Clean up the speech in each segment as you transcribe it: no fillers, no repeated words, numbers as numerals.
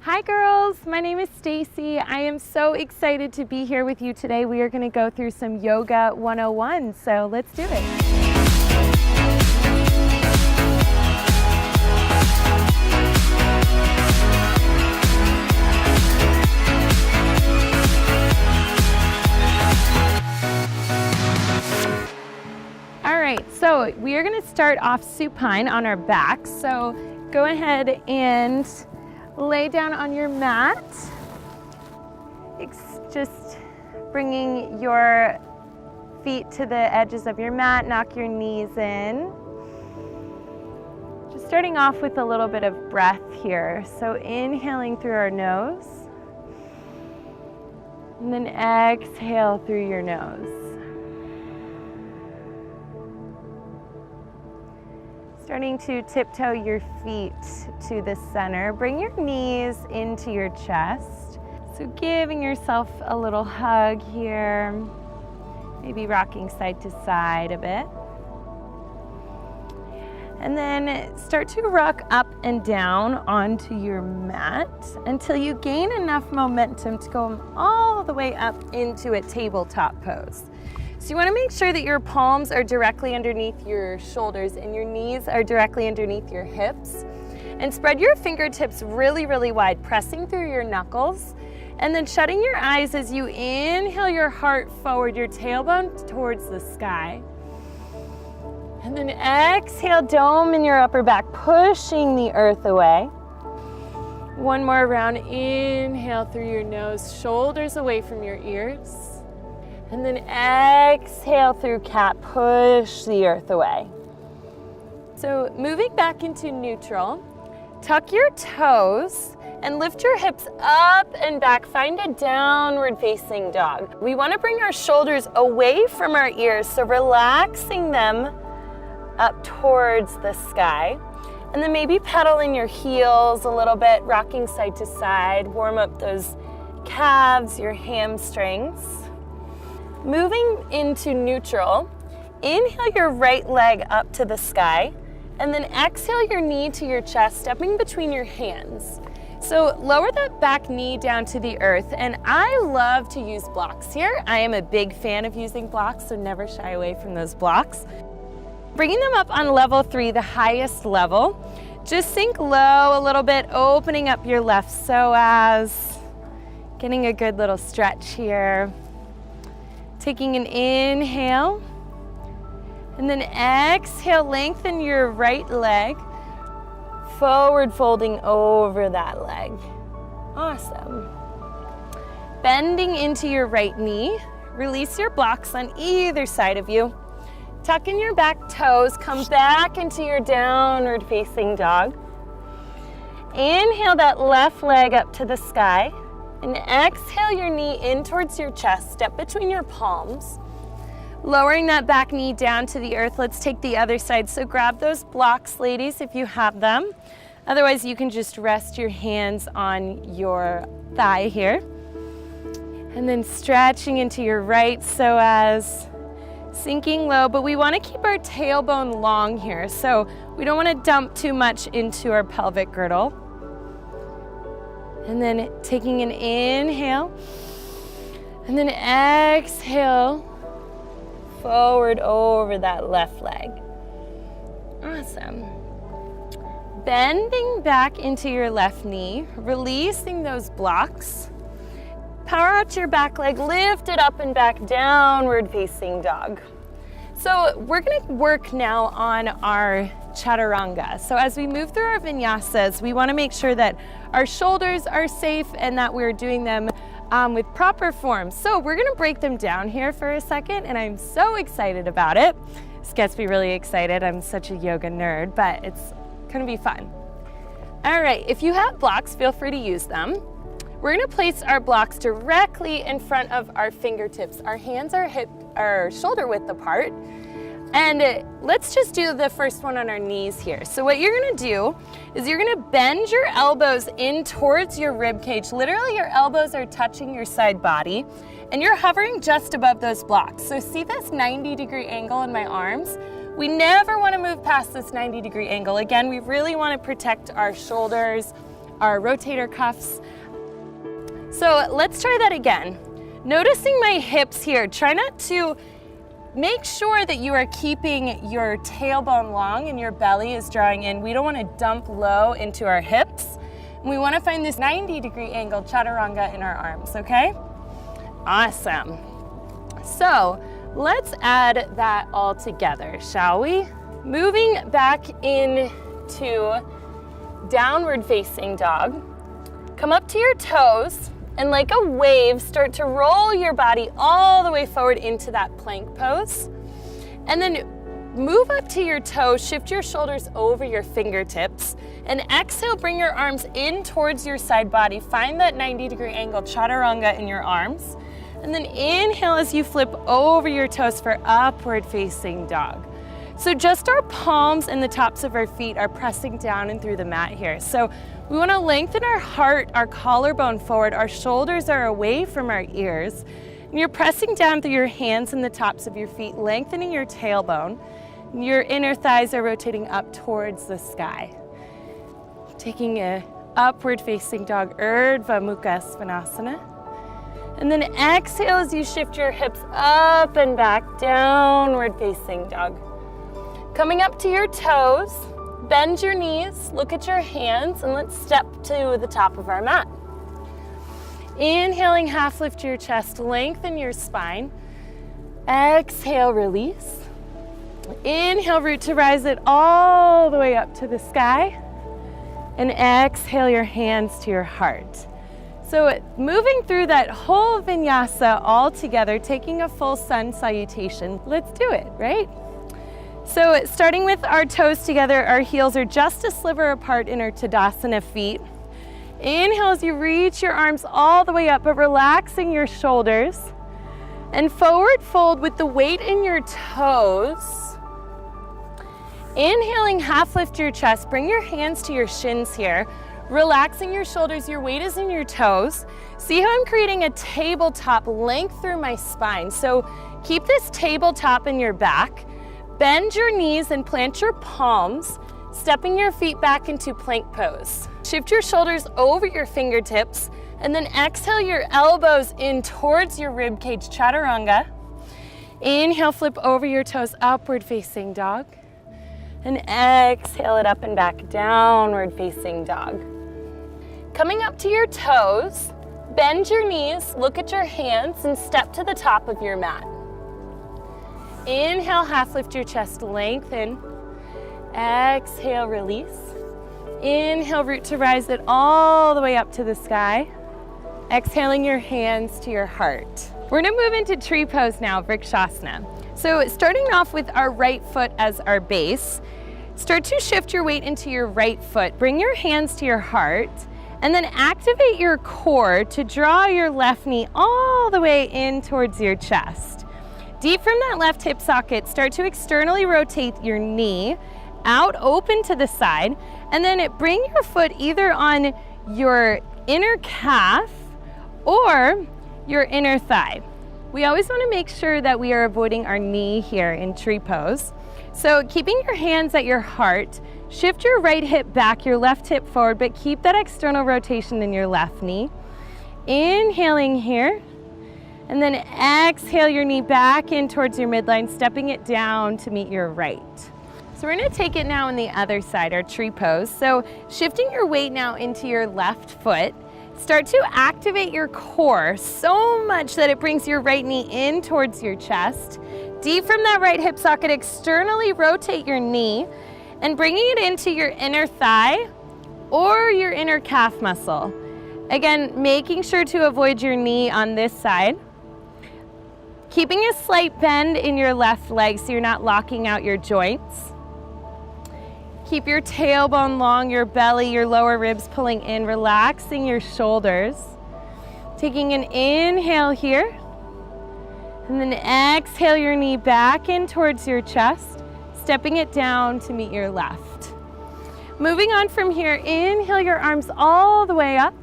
Hi girls, my name is Stacey. I am so excited to be here with you today. We are going to go through some Yoga 101, so let's do it. So we are going to start off supine on our backs. So go ahead and lay down on your mat. Just bringing your feet to the edges of your mat, knock your knees in. Just starting off with a little bit of breath here. So inhaling through our nose, and then exhale through your nose. Starting to tiptoe your feet to the center. Bring your knees into your chest. So giving yourself a little hug here. Maybe rocking side to side a bit. And then start to rock up and down onto your mat until you gain enough momentum to go all the way up into a tabletop pose. So you want to make sure that your palms are directly underneath your shoulders and your knees are directly underneath your hips. And spread your fingertips really, really wide, pressing through your knuckles. And then shutting your eyes as you inhale your heart forward, your tailbone towards the sky. And then exhale, dome in your upper back, pushing the earth away. One more round, inhale through your nose, shoulders away from your ears. And then exhale through cat, push the earth away. So moving back into neutral, tuck your toes and lift your hips up and back. Find a downward facing dog. We want to bring our shoulders away from our ears, so relaxing them up towards the sky. And then maybe pedaling your heels a little bit, rocking side to side, warm up those calves, your hamstrings. Moving into neutral, inhale your right leg up to the sky, and then exhale your knee to your chest, stepping between your hands. So lower that back knee down to the earth, and I love to use blocks here. I am a big fan of using blocks, so never shy away from those blocks. Bringing them up on level 3, the highest level. Just sink low a little bit, opening up your left psoas, getting a good little stretch here. Taking an inhale, and then exhale, lengthen your right leg, forward folding over that leg. Awesome. Bending into your right knee, release your blocks on either side of you. Tuck in your back toes, come back into your downward facing dog. Inhale that left leg up to the sky. And exhale your knee in towards your chest, step between your palms. Lowering that back knee down to the earth. Let's take the other side. So grab those blocks, ladies, if you have them. Otherwise, you can just rest your hands on your thigh here. And then stretching into your right psoas, sinking low, but we want to keep our tailbone long here. So we don't want to dump too much into our pelvic girdle. And then taking an inhale, and then exhale, forward over that left leg. Awesome. Bending back into your left knee, releasing those blocks. Power out your back leg, lift it up and back, downward facing dog. So we're going to work now on our chaturanga. So as we move through our vinyasas, we want to make sure that our shoulders are safe and that we're doing them with proper form. So we're going to break them down here for a second, and I'm so excited about it. This gets me really excited. I'm such a yoga nerd, but it's going to be fun. All right, if you have blocks, feel free to use them. We're going to place our blocks directly in front of our fingertips. Our hands are shoulder width apart. And let's just do the first one on our knees here. So what you're going to do is you're going to bend your elbows in towards your rib cage. Literally, your elbows are touching your side body, and you're hovering just above those blocks. So see this 90-degree angle in my arms? We never want to move past this 90-degree angle. Again, we really want to protect our shoulders, our rotator cuffs. So let's try that again. Noticing my hips here, try not to make sure that you are keeping your tailbone long and your belly is drawing in. We don't want to dump low into our hips. We want to find this 90-degree angle chaturanga in our arms, okay? Awesome. So let's add that all together, shall we? Moving back into downward facing dog. Come up to your toes and like a wave, start to roll your body all the way forward into that plank pose. And then move up to your toes, shift your shoulders over your fingertips, and exhale, bring your arms in towards your side body. Find that 90-degree angle chaturanga in your arms. And then inhale as you flip over your toes for upward facing dog. So just our palms and the tops of our feet are pressing down and through the mat here. So we want to lengthen our heart, our collarbone forward, our shoulders are away from our ears. And you're pressing down through your hands and the tops of your feet, lengthening your tailbone. Your inner thighs are rotating up towards the sky. Taking a upward facing dog, Urdhva Mukha Svanasana. And then exhale as you shift your hips up and back, downward facing dog. Coming up to your toes, bend your knees, look at your hands, and let's step to the top of our mat. Inhaling, half lift your chest, lengthen your spine. Exhale, release. Inhale, root to rise it all the way up to the sky. And exhale your hands to your heart. So moving through that whole vinyasa all together, taking a full sun salutation. Let's do it, right? So starting with our toes together, our heels are just a sliver apart in our Tadasana feet. Inhale as you reach your arms all the way up, but relaxing your shoulders. And forward fold with the weight in your toes. Inhaling, half lift your chest. Bring your hands to your shins here. Relaxing your shoulders, your weight is in your toes. See how I'm creating a tabletop length through my spine. So keep this tabletop in your back. Bend your knees and plant your palms, stepping your feet back into plank pose. Shift your shoulders over your fingertips, and then exhale your elbows in towards your ribcage, chaturanga. Inhale, flip over your toes, upward facing dog. And exhale it up and back, downward facing dog. Coming up to your toes, bend your knees, look at your hands, and step to the top of your mat. Inhale, half lift your chest, lengthen. Exhale, release. Inhale, root to rise it all the way up to the sky. Exhaling your hands to your heart. We're gonna move into tree pose now, Vrikshasana. So starting off with our right foot as our base, start to shift your weight into your right foot. Bring your hands to your heart, and then activate your core to draw your left knee all the way in towards your chest. Deep from that left hip socket, start to externally rotate your knee out, open to the side, and then bring your foot either on your inner calf or your inner thigh. We always want to make sure that we are avoiding our knee here in tree pose. So keeping your hands at your heart, shift your right hip back, your left hip forward, but keep that external rotation in your left knee. Inhaling here. And then exhale your knee back in towards your midline, stepping it down to meet your right. So we're gonna take it now on the other side, our tree pose. So shifting your weight now into your left foot, start to activate your core so much that it brings your right knee in towards your chest. Deep from that right hip socket, externally rotate your knee and bringing it into your inner thigh or your inner calf muscle. Again, making sure to avoid your knee on this side. Keeping a slight bend in your left leg so you're not locking out your joints. Keep your tailbone long, your belly, your lower ribs pulling in, relaxing your shoulders. Taking an inhale here. And then exhale your knee back in towards your chest, stepping it down to meet your left. Moving on from here, inhale your arms all the way up.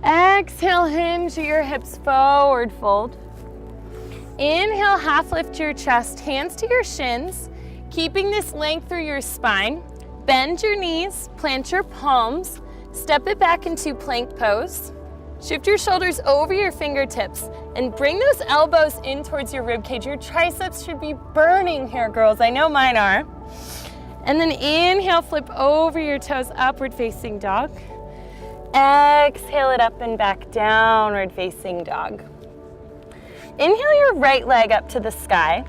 Exhale, hinge your hips forward fold. Inhale, half lift your chest, hands to your shins, keeping this length through your spine. Bend your knees, plant your palms, Step it back into plank pose. Shift your shoulders over your fingertips and bring those elbows in towards your rib cage. Your triceps should be burning here, girls. I know mine are. And then inhale, flip over your toes, upward facing dog. Exhale it up and back, downward facing dog. Inhale your right leg up to the sky.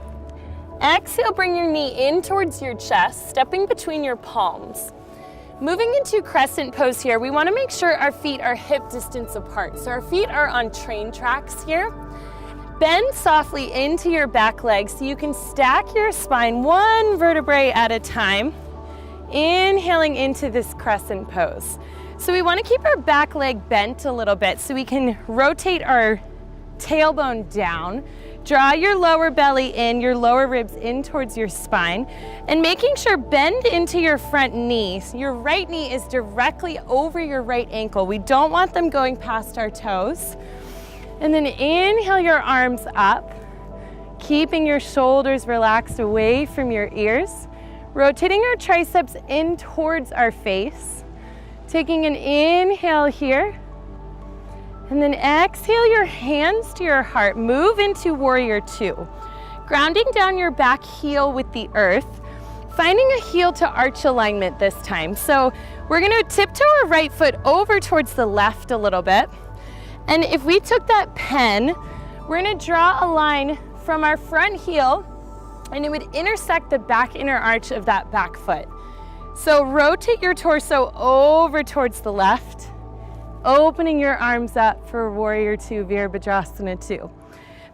Exhale, bring your knee in towards your chest, stepping between your palms. Moving into crescent pose here, we want to make sure our feet are hip distance apart. So our feet are on train tracks here. Bend softly into your back leg so you can stack your spine one vertebrae at a time. Inhaling into this crescent pose. So we want to keep our back leg bent a little bit so we can rotate our tailbone down. Draw your lower belly in, your lower ribs in towards your spine, and making sure bend into your front knees. Your right knee is directly over your right ankle. We don't want them going past our toes. And then inhale your arms up, keeping your shoulders relaxed away from your ears. Rotating our triceps in towards our face. Taking an inhale here. And then exhale your hands to your heart. Move into warrior two. Grounding down your back heel with the earth. Finding a heel to arch alignment this time. So we're gonna tiptoe our right foot over towards the left a little bit. And if we took that pen, we're gonna draw a line from our front heel and it would intersect the back inner arch of that back foot. So rotate your torso over towards the left. Opening your arms up for warrior two, Virabhadrasana 2.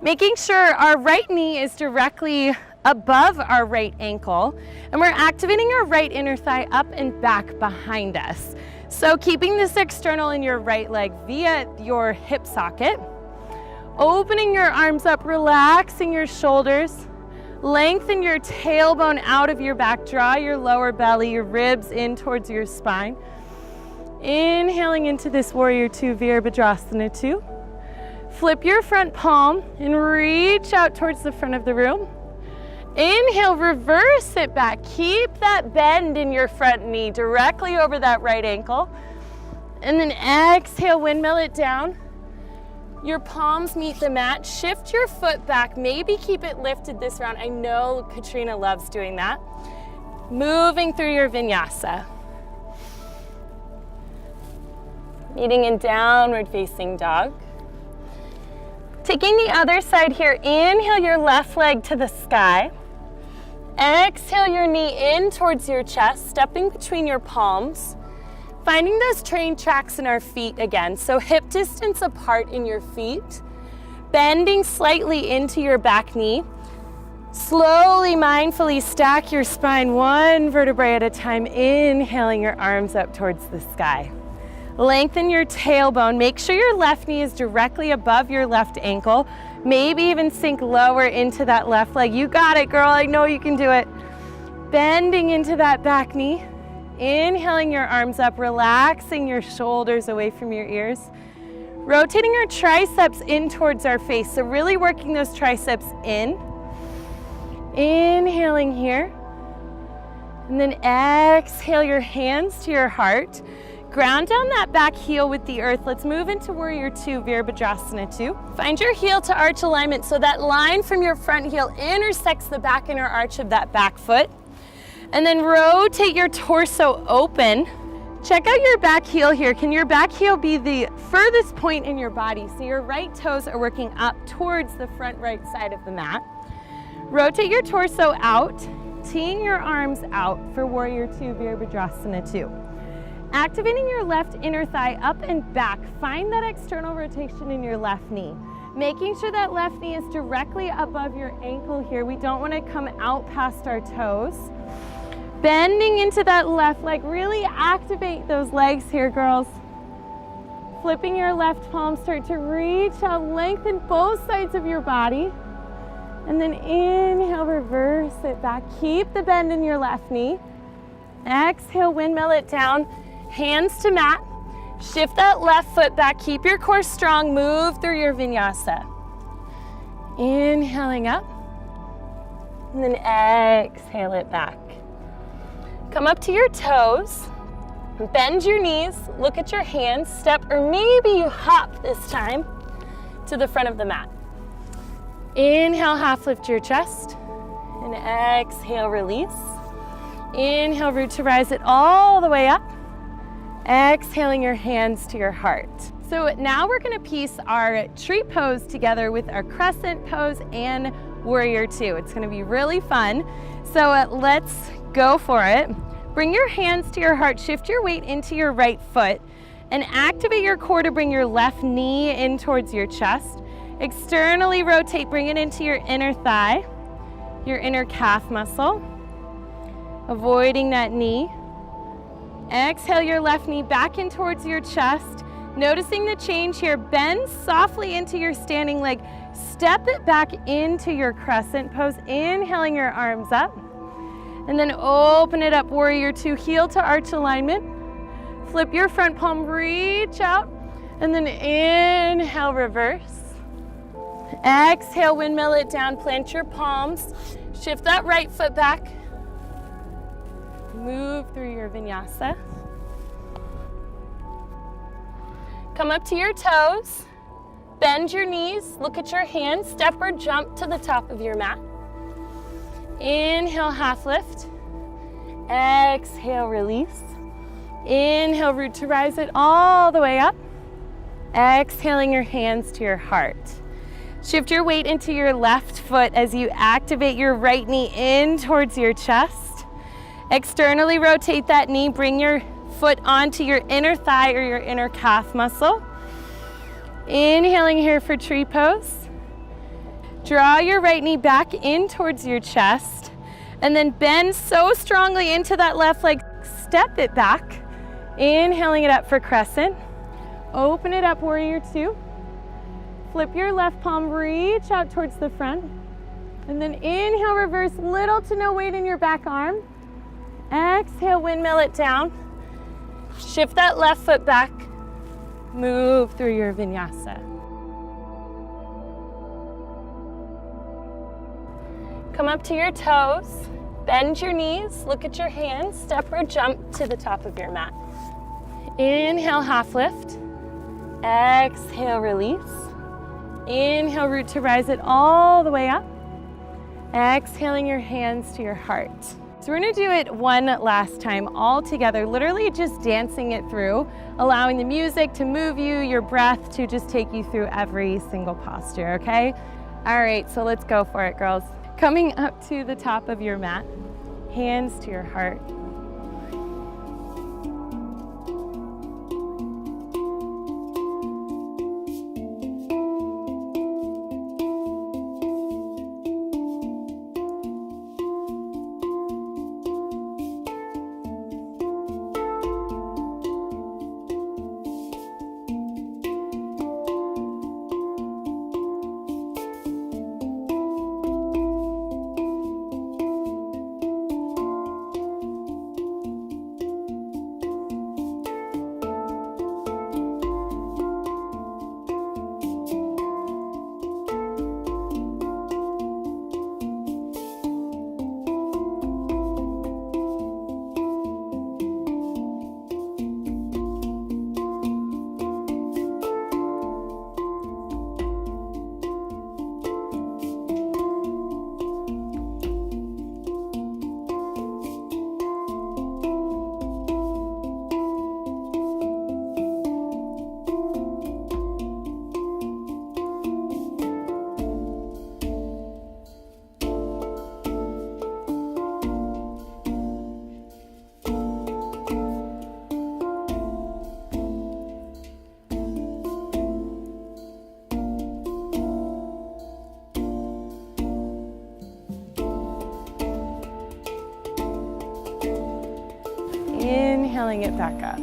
Making sure our right knee is directly above our right ankle, and we're activating our right inner thigh up and back behind us. So keeping this external in your right leg via your hip socket. Opening your arms up, relaxing your shoulders. Lengthen your tailbone out of your back, draw your lower belly, your ribs in towards your spine. Inhaling into this warrior two, Virabhadrasana 2. Flip your front palm and reach out towards the front of the room. Inhale, reverse it back. Keep that bend in your front knee directly over that right ankle. And then exhale, windmill it down. Your palms meet the mat. Shift your foot back. Maybe keep it lifted this round. I know Katrina loves doing that. Moving through your vinyasa. Meeting in downward facing dog. Taking the other side here, inhale your left leg to the sky. Exhale your knee in towards your chest, stepping between your palms. Finding those train tracks in our feet again, so hip distance apart in your feet. Bending slightly into your back knee. Slowly, mindfully stack your spine one vertebrae at a time, inhaling your arms up towards the sky. Lengthen your tailbone. Make sure your left knee is directly above your left ankle. Maybe even sink lower into that left leg. You got it, girl. I know you can do it. Bending into that back knee. Inhaling your arms up, relaxing your shoulders away from your ears. Rotating our triceps in towards our face. So really working those triceps in. Inhaling here. And then exhale your hands to your heart. Ground down that back heel with the earth. Let's move into warrior two, Virabhadrasana 2. Find your heel to arch alignment so that line from your front heel intersects the back inner arch of that back foot. And then rotate your torso open. Check out your back heel here. Can your back heel be the furthest point in your body? So your right toes are working up towards the front right side of the mat. Rotate your torso out, teeing your arms out for warrior two, Virabhadrasana 2. Activating your left inner thigh up and back. Find that external rotation in your left knee. Making sure that left knee is directly above your ankle here. We don't want to come out past our toes. Bending into that left leg. Really activate those legs here, girls. Flipping your left palm, start to reach out, lengthen both sides of your body. And then inhale, reverse it back. Keep the bend in your left knee. Exhale, windmill it down. Hands to mat. Shift that left foot back. Keep your core strong. Move through your vinyasa. Inhaling up. And then exhale it back. Come up to your toes. Bend your knees, look at your hands, step, or maybe you hop this time to the front of the mat. Inhale, half lift your chest, and exhale, release. Inhale, root to rise it all the way up. Exhaling your hands to your heart. So now we're gonna piece our tree pose together with our crescent pose and warrior two. It's gonna be really fun. So let's go for it. Bring your hands to your heart, shift your weight into your right foot, and activate your core to bring your left knee in towards your chest. Externally rotate, bring it into your inner thigh, your inner calf muscle, avoiding that knee. Exhale your left knee back in towards your chest. Noticing the change here, bend softly into your standing leg. Step it back into your crescent pose, inhaling your arms up. And then open it up, warrior two, heel to arch alignment. Flip your front palm, reach out, and then inhale, reverse. Exhale, windmill it down, plant your palms. Shift that right foot back. Move through your vinyasa. Come up to your toes. Bend your knees, look at your hands, step or jump to the top of your mat. Inhale, half lift. Exhale, release. Inhale, root to rise it all the way up. Exhaling your hands to your heart. Shift your weight into your left foot as you activate your right knee in towards your chest. Externally rotate that knee, bring your foot onto your inner thigh or your inner calf muscle. Inhaling here for tree pose. Draw your right knee back in towards your chest, and then bend so strongly into that left leg, step it back. Inhaling it up for crescent. Open it up, warrior two. Flip your left palm, reach out towards the front. And then inhale, reverse, little to no weight in your back arm. Exhale, windmill it down. Shift that left foot back. Move through your vinyasa. Come up to your toes, bend your knees, look at your hands, step or jump to the top of your mat. Inhale, half lift. Exhale, release. Inhale, root to rise it all the way up. Exhaling your hands to your heart. So we're gonna do it one last time all together, literally just dancing it through, allowing the music to move you, your breath to just take you through every single posture, okay? All right, so let's go for it, girls. Coming up to the top of your mat, hands to your heart. Inhaling it back up.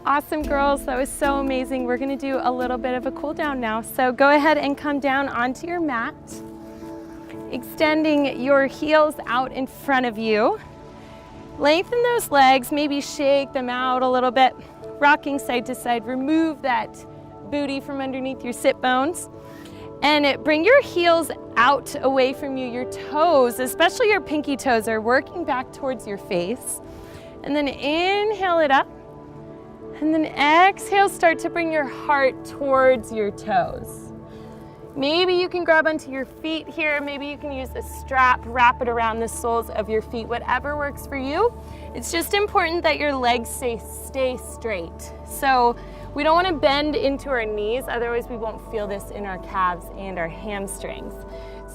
Awesome, girls, that was so amazing. We're gonna do a little bit of a cool down now. So go ahead and come down onto your mat, extending your heels out in front of you. Lengthen those legs, maybe shake them out a little bit, rocking side to side. Remove that booty from underneath your sit bones. And bring your heels out away from you. Your toes, especially your pinky toes, are working back towards your face. And then inhale it up. And then exhale, start to bring your heart towards your toes. Maybe you can grab onto your feet here. Maybe you can use a strap, wrap it around the soles of your feet, whatever works for you. It's just important that your legs stay straight. So we don't want to bend into our knees, otherwise we won't feel this in our calves and our hamstrings.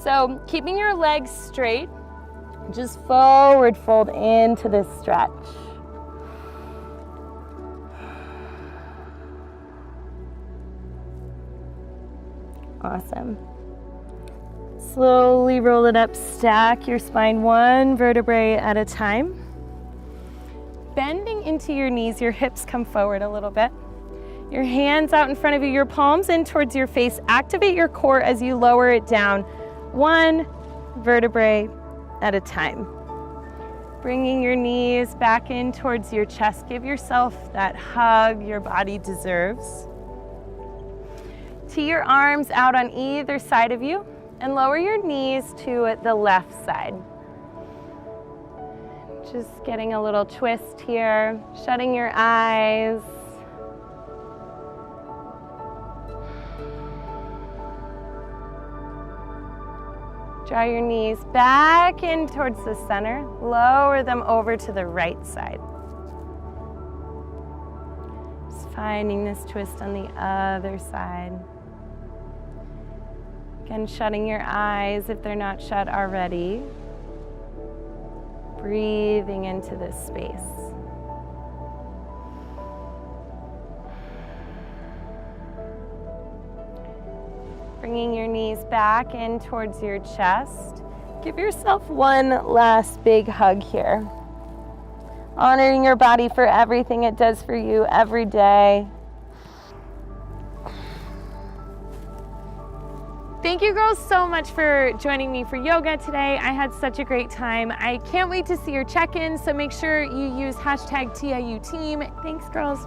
So keeping your legs straight, just forward fold into this stretch. Awesome. Slowly roll it up, stack your spine one vertebrae at a time. Bending into your knees, your hips come forward a little bit. Your hands out in front of you, your palms in towards your face. Activate your core as you lower it down, one vertebrae at a time. Bringing your knees back in towards your chest. Give yourself that hug your body deserves. Tee your arms out on either side of you and lower your knees to the left side. Just getting a little twist here, shutting your eyes. Draw your knees back in towards the center. Lower them over to the right side. Just finding this twist on the other side. Again, shutting your eyes if they're not shut already. Breathing into this space. Bringing your knees back in towards your chest. Give yourself one last big hug here. Honoring your body for everything it does for you every day. Thank you girls so much for joining me for yoga today. I had such a great time. I can't wait to see your check-in, so make sure you use #TIUteam. Thanks girls.